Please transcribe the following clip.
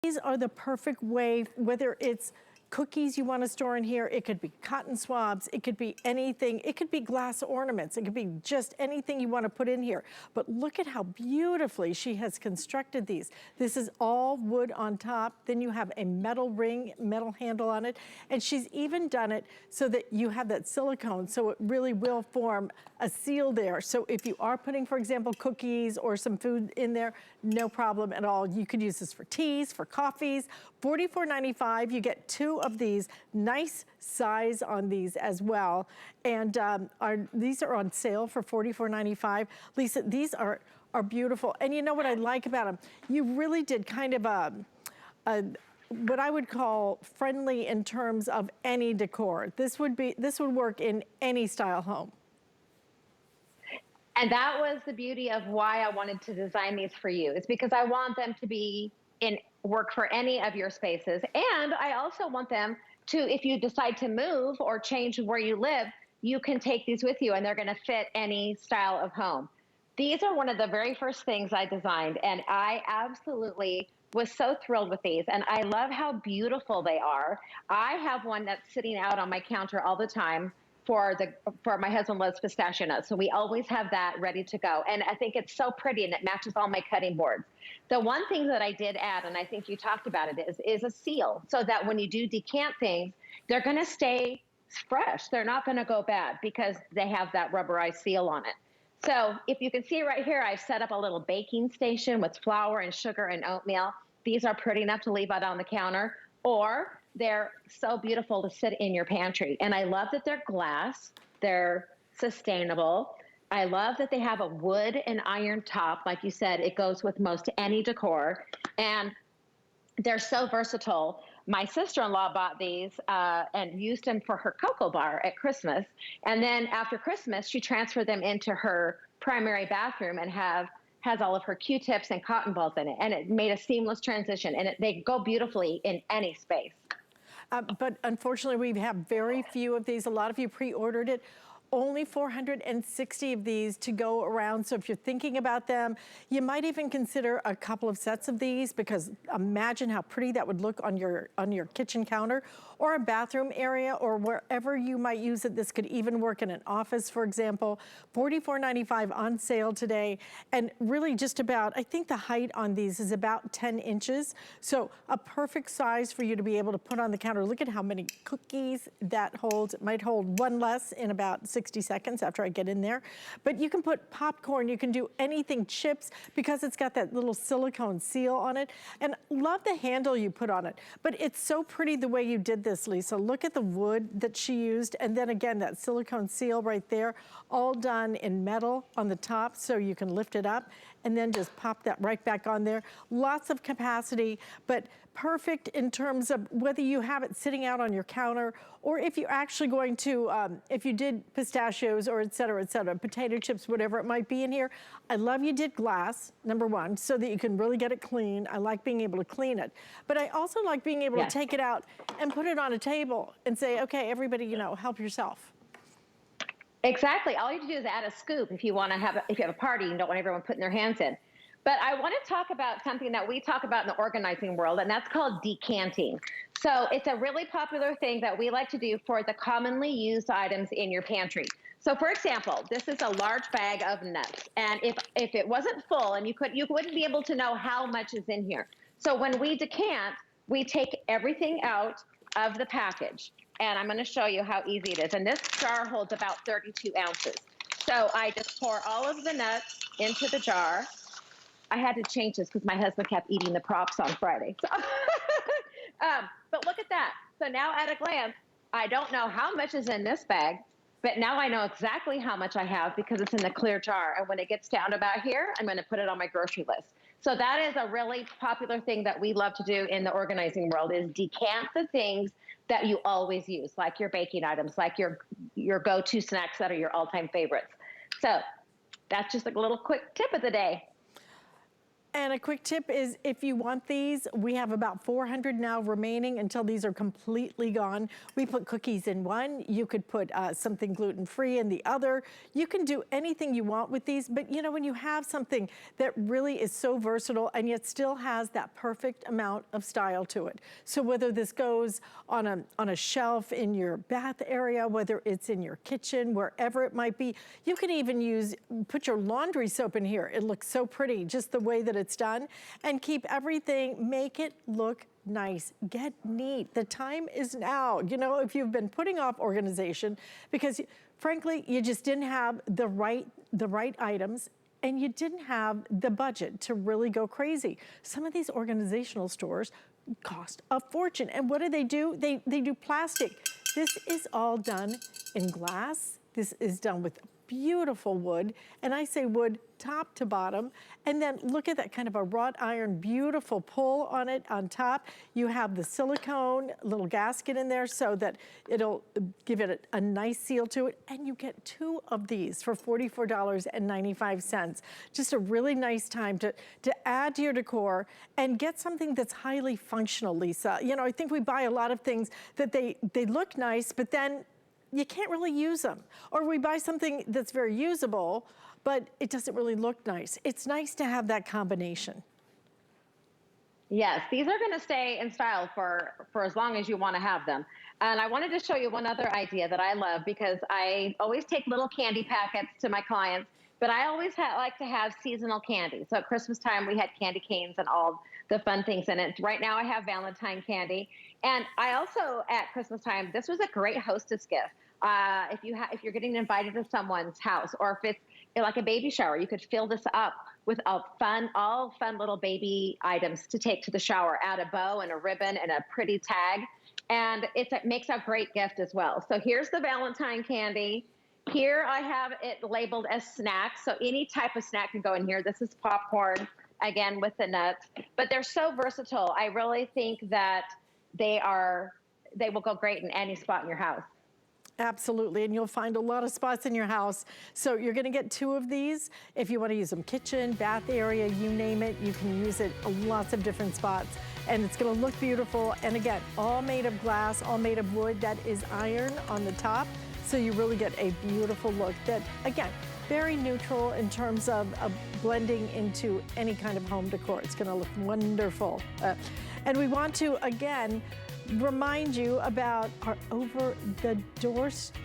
These are the perfect way, whether it's cookies you want to store in here, it could be cotton swabs, it could be anything, it could be glass ornaments, it could be just anything you want to put in here. But look at how beautifully she has constructed these. This is all wood on top, then you have a metal ring, metal handle on it, and she's even done it so that you have that silicone, so it really will form a seal there. So if you are putting, for example, cookies or some food in there, no problem at all. You could use this for teas, for coffees. $44.95, you get 2 of these, nice size on these as well. And these are on sale for $44.95. Lisa, these are beautiful. And you know what I like about them? You really did kind of what I would call friendly in terms of any decor. This would work in any style home. And that was the beauty of why I wanted to design these for you. It's because I want them to be work for any of your spaces. And I also want them to, if you decide to move or change where you live, you can take these with you and they're gonna fit any style of home. These are one of the very first things I designed, and I absolutely was so thrilled with these. And I love how beautiful they are. I have one that's sitting out on my counter all the time for my husband loves pistachio nuts. So we always have that ready to go. And I think it's so pretty and it matches all my cutting boards. The one thing that I did add, and I think you talked about it, is a seal, so that when you do decant things, they're gonna stay fresh. They're not gonna go bad because they have that rubberized seal on it. So if you can see right here, I've set up a little baking station with flour and sugar and oatmeal. These are pretty enough to leave out on the counter, or they're so beautiful to sit in your pantry. And I love that they're glass, they're sustainable. I love that they have a wood and iron top. Like you said, it goes with most any decor. And they're so versatile. My sister-in-law bought these and used them for her cocoa bar at Christmas. And then after Christmas, she transferred them into her primary bathroom and has all of her Q-tips and cotton balls in it. And it made a seamless transition. And they go beautifully in any space. But unfortunately, we have very few of these. A lot of you pre-ordered it. Only 460 of these to go around. So if you're thinking about them, you might even consider a couple of sets of these, because imagine how pretty that would look on your kitchen counter or a bathroom area or wherever you might use it. This could even work in an office, for example. $44.95 on sale today. And really just about, I think the height on these is about 10 inches. So a perfect size for you to be able to put on the counter. Look at how many cookies that holds. It might hold one less in about 60 seconds after I get in there. But you can put popcorn, you can do anything, chips, because it's got that little silicone seal on it. And love the handle you put on it. But it's so pretty the way you did this, Lisa. Look at the wood that she used. And then again, that silicone seal right there, all done in metal on the top so you can lift it up and then just pop that right back on there. Lots of capacity, but perfect in terms of whether you have it sitting out on your counter or if you're actually going to, if you did pistachios or et cetera, potato chips, whatever it might be in here. I love you did glass, number one, so that you can really get it clean. I like being able to clean it. But I also like being able to take it out and put it on a table and say, okay, everybody, you know, help yourself. Exactly. All you have to do is add a scoop if you want to have, if you have a party and don't want everyone putting their hands in. But I want to talk about something that we talk about in the organizing world, and that's called decanting. So it's a really popular thing that we like to do for the commonly used items in your pantry. So for example, this is a large bag of nuts. And if it wasn't full, and you wouldn't be able to know how much is in here. So when we decant, we take everything out of the package. And I'm going to show you how easy it is. And this jar holds about 32 ounces. So I just pour all of the nuts into the jar. I had to change this because my husband kept eating the props on Friday. So but look at that. So now at a glance, I don't know how much is in this bag, but now I know exactly how much I have because it's in the clear jar. And when it gets down about here, I'm going to put it on my grocery list. So that is a really popular thing that we love to do in the organizing world, is decant the things that you always use, like your baking items, like your go-to snacks that are your all-time favorites. So that's just a little quick tip of the day. And a quick tip is if you want these, we have about 400 now remaining until these are completely gone. We put cookies in one. You could put something gluten-free in the other. You can do anything you want with these, but you know, when you have something that really is so versatile and yet still has that perfect amount of style to it. So whether this goes on a shelf in your bath area, whether it's in your kitchen, wherever it might be, you can even put your laundry soap in here. It looks so pretty, just the way that it's done, and keep everything, make it look nice, get neat. The time is now. You know, if you've been putting off organization because frankly, you just didn't have the right items and you didn't have the budget to really go crazy. Some of these organizational stores cost a fortune. And what do? They do plastic. This is all done in glass. This is done with beautiful wood, and I say wood top to bottom. And then look at that kind of a wrought iron, beautiful pull on it on top. You have the silicone little gasket in there so that it'll give it a nice seal to it. And you get 2 of these for $44.95. Just a really nice time to add to your decor and get something that's highly functional, Lisa. You know, I think we buy a lot of things that they look nice, but then you can't really use them. Or we buy something that's very usable, but it doesn't really look nice. It's nice to have that combination. Yes, these are going to stay in style for as long as you want to have them. And I wanted to show you one other idea that I love because I always take little candy packets to my clients, but I always like to have seasonal candy. So at Christmas time, we had candy canes and all the fun things in it. Right now I have Valentine candy. And I also, at Christmas time, this was a great hostess gift. If you're getting invited to someone's house, or if it's like a baby shower, you could fill this up with all fun little baby items to take to the shower. Add a bow and a ribbon and a pretty tag. And it makes a great gift as well. So here's the Valentine candy. Here I have it labeled as snacks. So any type of snack can go in here. This is popcorn, again, with the nuts. But they're so versatile. I really think that they will go great in any spot in your house. Absolutely, and you'll find a lot of spots in your house. So you're gonna get 2 of these. If you wanna use them kitchen, bath area, you name it, you can use it in lots of different spots. And it's gonna look beautiful. And again, all made of glass, all made of wood. That is iron on the top. So you really get a beautiful look that, again, very neutral in terms of blending into any kind of home decor. It's gonna look wonderful. And we want to, again, remind you about our over-the-door store.